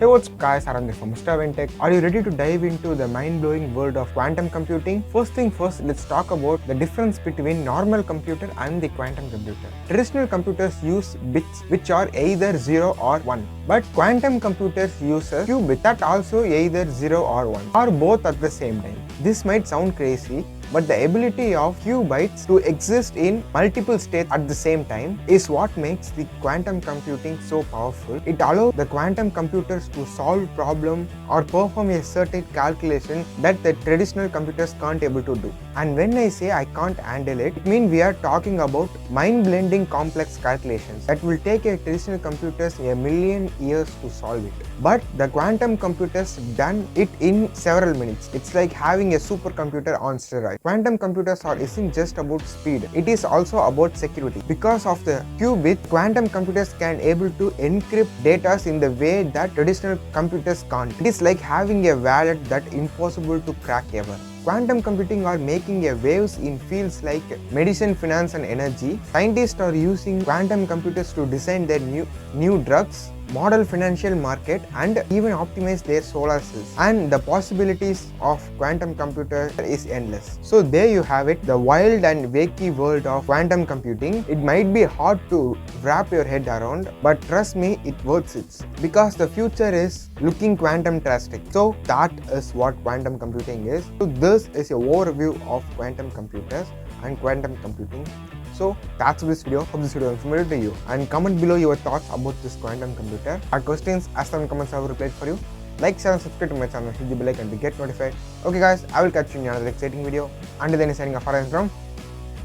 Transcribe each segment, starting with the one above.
Hey, what's up guys, Aravind from Aravind. Are you ready to dive into the mind-blowing world of quantum computing? First thing first, let's talk about the difference between normal computer and the quantum computer. Traditional computers use bits which are either 0 or 1. But quantum computers use qubits that also either 0 or 1 or both at the same time. This might sound crazy, but the ability of qubits to exist in multiple states at the same time is what makes the quantum computing so powerful. It allows the quantum computers to solve problems or perform a certain calculation that the traditional computers can't able to do. And when I say I can't handle it, it means we are talking about mind-blending complex calculations that will take a traditional computers a million years to solve it. But the quantum computers done it in several minutes. It's like having a supercomputer on steroids. Quantum computers isn't just about speed, it is also about security. Because of the qubit, quantum computers can able to encrypt data in the way that traditional computers can't. It is like having a wallet that impossible to crack ever. Quantum computing are making a waves in fields like medicine, finance and energy. Scientists are using quantum computers to design their new drugs, model financial market and even optimize their solar cells. And the possibilities of quantum computer is endless. So there you have it, the wild and wacky world of quantum computing. It might be hard to wrap your head around, but trust me, it worth it. Because the future is looking quantum drastic. So that is what quantum computing is. So this is an overview of quantum computers and quantum computing. So that's this video. Hope this video is familiar to you, and comment below your thoughts about this quantum computer. Our questions, ask them in comments, I will reply for you. Like, share and subscribe to my channel, hit the bell icon to get notified. Okay guys, I will catch you in another exciting video. Until then, signing off from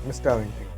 Mr. Aravind.